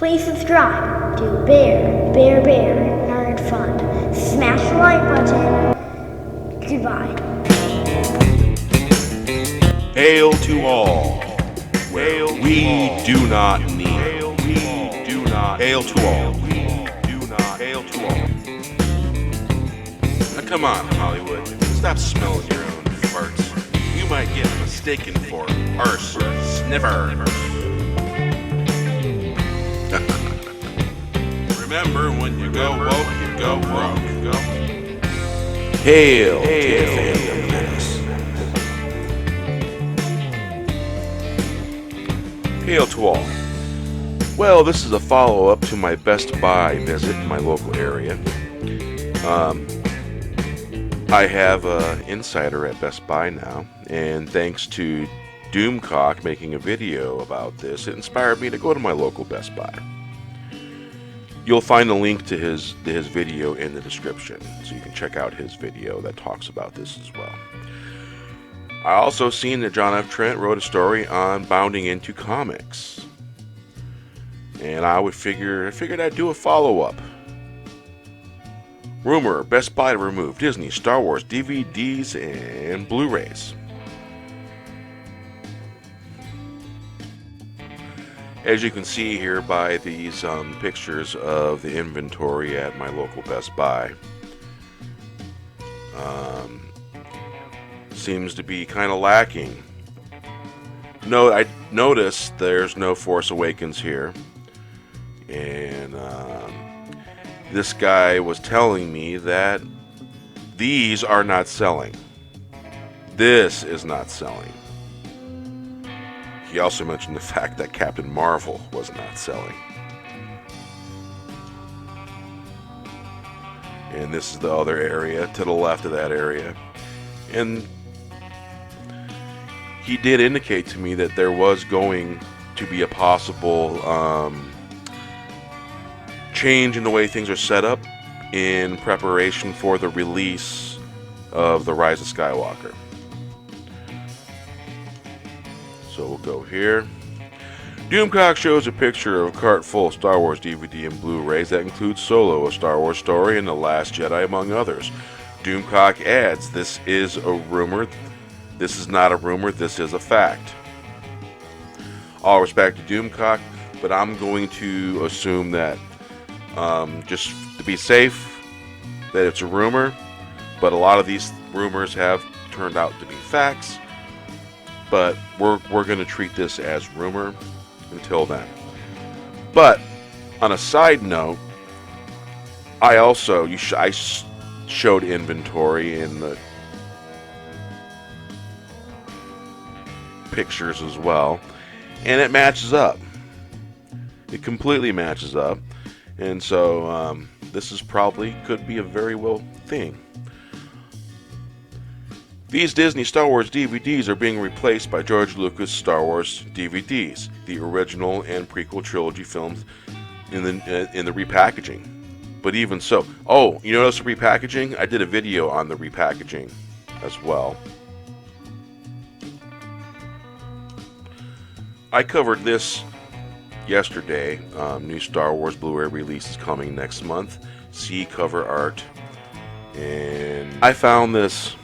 Please subscribe to Bear Nerd Fund. Smash the like button. Goodbye. Hail to all. We do not need. Hail to all. Hail to all. Now come on, Hollywood. Stop smelling your own farts. You might get mistaken for arse or sniffer. Remember, when you go woke, you go broke. Hail to the Phantom Menace. Hail to all. Well, this is a follow-up to my Best Buy visit in my local area. I have an insider at Best Buy now, and thanks to Doomcock making a video about this, it inspired me to go to my local Best Buy. You'll find a link to his video in the description, so you can check out his video that talks about this as well. I also seen that John F. Trent wrote a story on bounding into comics, and I figured I'd do a follow-up. Rumor: Best Buy to remove Disney Star Wars DVDs and Blu-Rays. As you can see here by these pictures of the inventory at my local Best Buy, seems to be kind of lacking. No, I noticed there's no Force Awakens here, and this guy was telling me that these are not selling. This is not selling. He also mentioned the fact that Captain Marvel was not selling. And this is the other area to the left of that area. And he did indicate to me that there was going to be a possible change in the way things are set up in preparation for the release of The Rise of Skywalker. So we'll go here. Doomcock shows a picture of a cart full of Star Wars DVD and Blu-rays that includes Solo, A Star Wars Story, and The Last Jedi, among others. Doomcock adds, "This is a rumor. This is not a rumor. This is a fact." All respect to Doomcock, but I'm going to assume that, just to be safe, that it's a rumor. But a lot of these rumors have turned out to be facts. But we're going to treat this as rumor until then. But on a side note, I showed inventory in the pictures as well, and it matches up. It completely matches up, and so this is probably could be a very well thing. These Disney Star Wars DVDs are being replaced by George Lucas Star Wars DVDs, the original and prequel trilogy films, in the repackaging. But even so, oh, you notice the repackaging? I did a video on the repackaging as well. I covered this yesterday. New Star Wars Blu-ray release is coming next month. See cover art. And I found this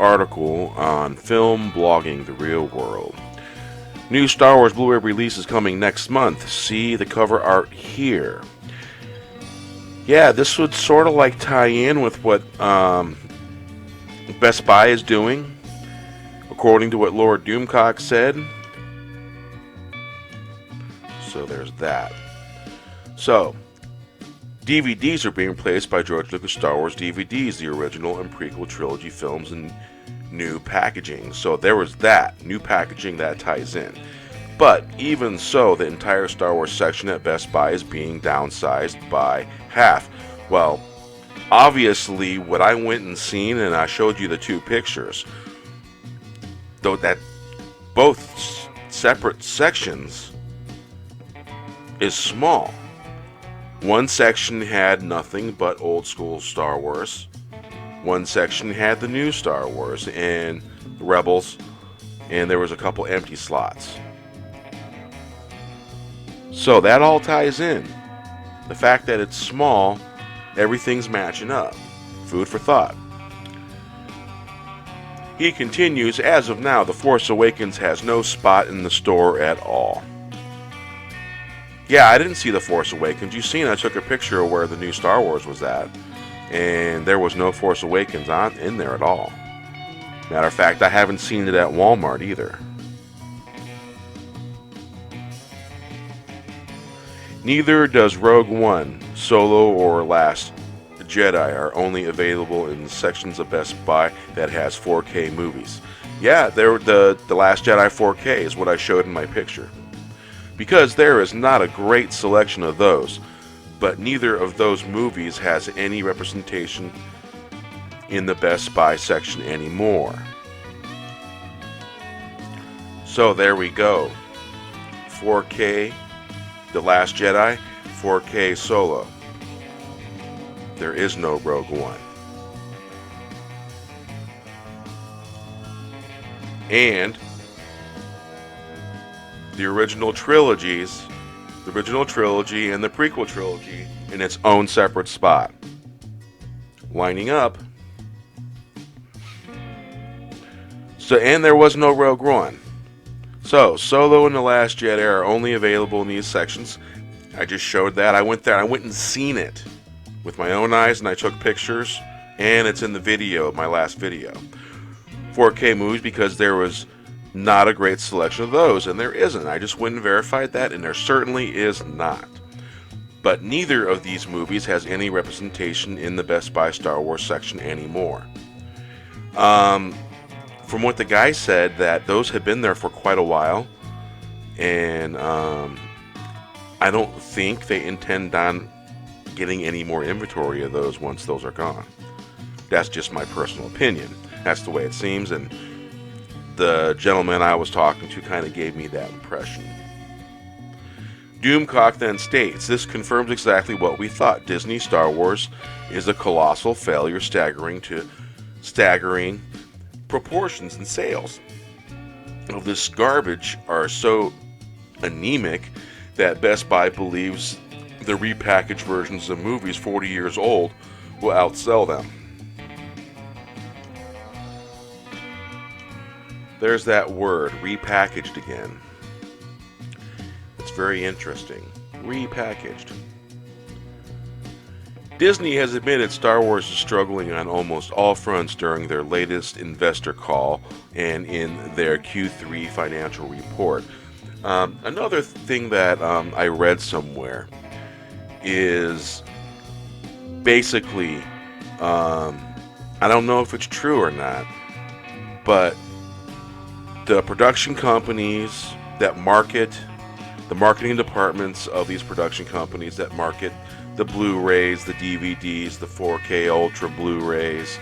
article on Film Blogging the Real World. New Star Wars Blu-ray release is coming next month. See the cover art here. Yeah, this would sort of like tie in with what Best Buy is doing, according to what Lord Doomcock said. So there's that. So DVDs are being replaced by George Lucas Star Wars DVDs, the original and prequel trilogy films, and new packaging. So there was that new packaging that ties in. But even so, the entire Star Wars section at Best Buy is being downsized by half. Well, obviously, what I went and seen, and I showed you the two pictures, though that both separate sections is small. One section had nothing but old school Star Wars. One section had the new Star Wars and Rebels, and there was a couple empty slots. So that all ties in. The fact that it's small, everything's matching up. Food for thought. He continues, as of now, The Force Awakens has no spot in the store at all. Yeah, I didn't see The Force Awakens. You seen I took a picture of where the new Star Wars was at, and there was no Force Awakens in there at all. Matter of fact, I haven't seen it at Walmart either. Neither does Rogue One, Solo, or Last Jedi are only available in sections of Best Buy that has 4K movies. Yeah, the Last Jedi 4K is what I showed in my picture. Because there is not a great selection of those, but neither of those movies has any representation in the Best Buy section anymore. So there we go. 4K The Last Jedi, 4K Solo. There is no Rogue One. And the original trilogy and the prequel trilogy in its own separate spot. Lining up. So, and there was no Rogue One. So, Solo and The Last Jedi are only available in these sections. I just showed that. I went there. I went and seen it with my own eyes, and I took pictures, and it's in the video, my last video. 4K movies, because there was not a great selection of those, and there isn't. I just went and verified that, and there certainly is not. But neither of these movies has any representation in the Best Buy Star Wars section anymore. From what the guy said, that those had been there for quite a while, and I don't think they intend on getting any more inventory of those once those are gone. That's just my personal opinion. That's the way it seems, and the gentleman I was talking to kind of gave me that impression. Doomcock then states, this confirms exactly what we thought. Disney Star Wars is a colossal failure, staggering proportions and sales of this garbage are so anemic that Best Buy believes the repackaged versions of movies 40 years old will outsell them. There's that word, repackaged again. It's very interesting. Repackaged. Disney has admitted Star Wars is struggling on almost all fronts during their latest investor call and in their Q3 financial report. Another thing that I read somewhere is basically, I don't know if it's true or not, but the production companies that market, the marketing departments of these production companies that market the Blu-Rays, the DVDs, the 4K Ultra Blu-Rays,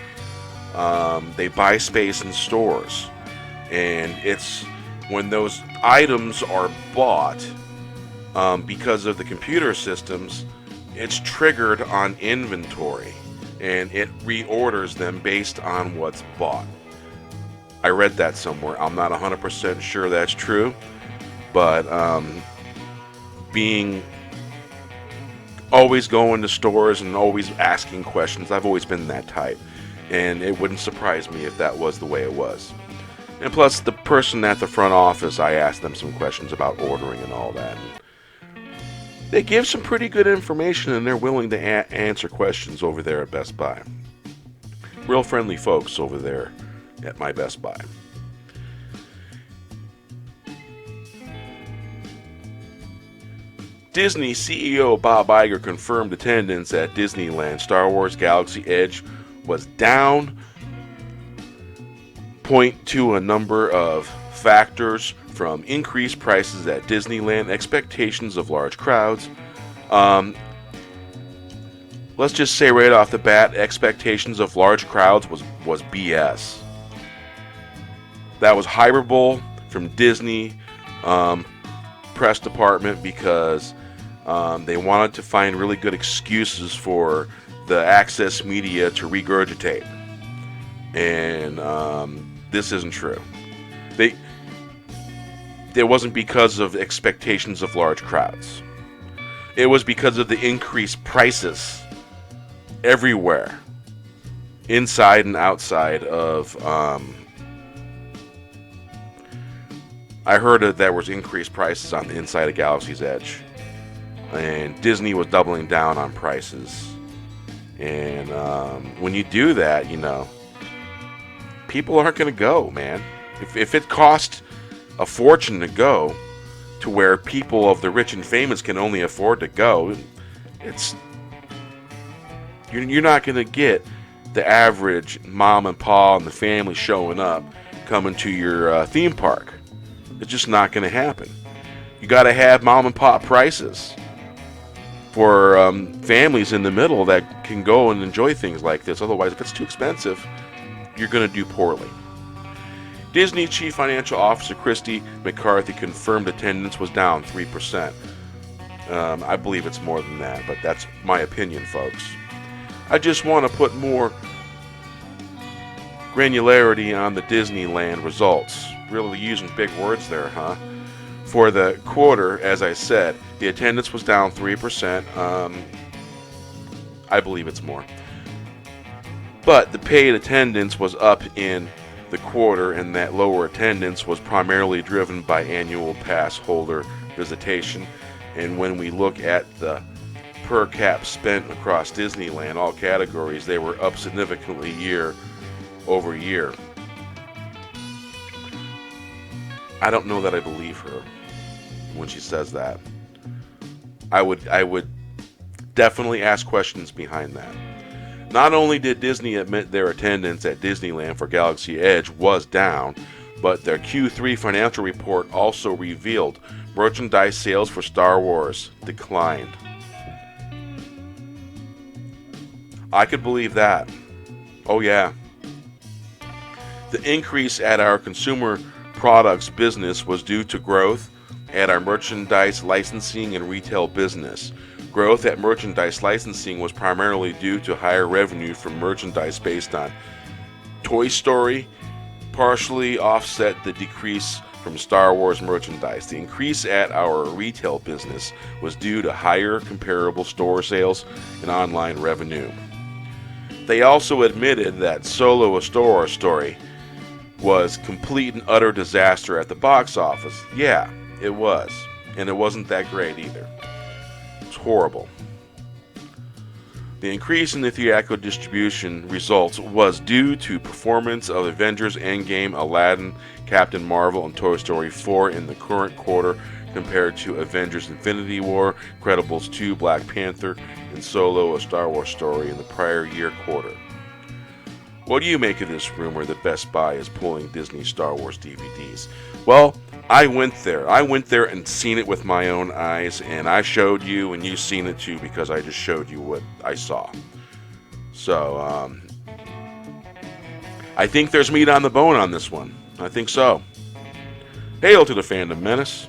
they buy space in stores. And it's when those items are bought, because of the computer systems, it's triggered on inventory. And it reorders them based on what's bought. I read that somewhere. I'm not 100% sure that's true. But being always going to stores and always asking questions, I've always been that type. And it wouldn't surprise me if that was the way it was. And plus, the person at the front office, I asked them some questions about ordering and all that. And they give some pretty good information, and they're willing to answer questions over there at Best Buy. Real friendly folks over there at my Best Buy. Disney CEO Bob Iger confirmed attendance at Disneyland Star Wars Galaxy Edge was down, point to a number of factors from increased prices at Disneyland, expectations of large crowds. Let's just say right off the bat, expectations of large crowds was BS. That was hyperbole from Disney press department because they wanted to find really good excuses for the access media to regurgitate. And this isn't true. It wasn't because of expectations of large crowds. It was because of the increased prices everywhere, inside and outside of. I heard that there was increased prices on the inside of Galaxy's Edge, and Disney was doubling down on prices. And when you do that, people aren't going to go, man. If it costs a fortune to go to where people of the rich and famous can only afford to go, you're not going to get the average mom and pa and the family showing up coming to your theme park. It's just not going to happen. You got to have mom and pop prices for families in the middle that can go and enjoy things like this. Otherwise, if it's too expensive, you're going to do poorly. Disney Chief Financial Officer Christy McCarthy confirmed attendance was down 3%. I believe it's more than that, but that's my opinion, folks. I just want to put more granularity on the Disneyland results. Really using big words there, huh? For the quarter, as I said, the attendance was down 3%. I believe it's more. But the paid attendance was up in the quarter, and that lower attendance was primarily driven by annual pass holder visitation. And when we look at the per cap spent across Disneyland, all categories, they were up significantly year over year. I don't know that I believe her when she says that. I would definitely ask questions behind that. Not only did Disney admit their attendance at Disneyland for Galaxy Edge was down, but their Q3 financial report also revealed merchandise sales for Star Wars declined. I could believe that. Oh yeah. The increase at our consumer products business was due to growth at our merchandise licensing and retail business. Growth at merchandise licensing was primarily due to higher revenue from merchandise based on Toy Story, partially offset the decrease from Star Wars merchandise. The increase at our retail business was due to higher comparable store sales and online revenue. They also admitted that Solo: A Star Wars Story was complete and utter disaster at the box office. Yeah, it was. And it wasn't that great either. It's horrible. The increase in the theatrical distribution results was due to performance of Avengers Endgame, Aladdin, Captain Marvel, and Toy Story 4 in the current quarter compared to Avengers Infinity War, Incredibles 2, Black Panther, and Solo: A Star Wars Story in the prior year quarter. What do you make of this rumor that Best Buy is pulling Disney Star Wars DVDs? Well, I went there. I went there and seen it with my own eyes, and I showed you, and you've seen it too, because I just showed you what I saw. So, I think there's meat on the bone on this one. I think so. Hail to the Fandom Menace.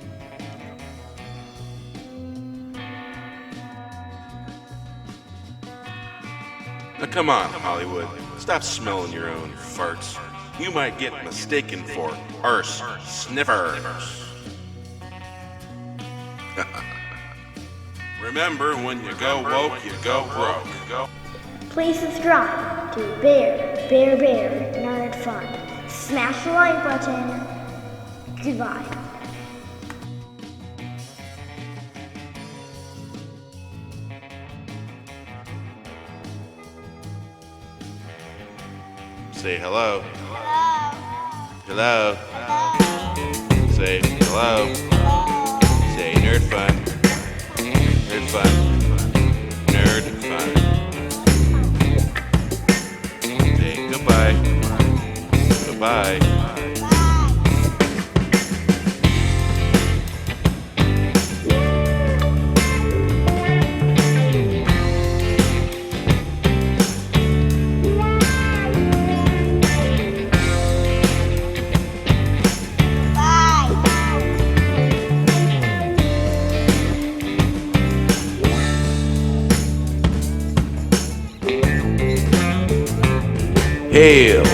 Now come on, Hollywood. Stop smelling your own farts. You might get mistaken for arse sniffers. Remember, when you go woke, you go broke. Please subscribe to Bear Nerd Fun. Smash the like button. Goodbye. Say hello. Hello. Hello. Say hello. Say nerd fun. Nerd fun. Nerd fun. Say goodbye. Goodbye. Hail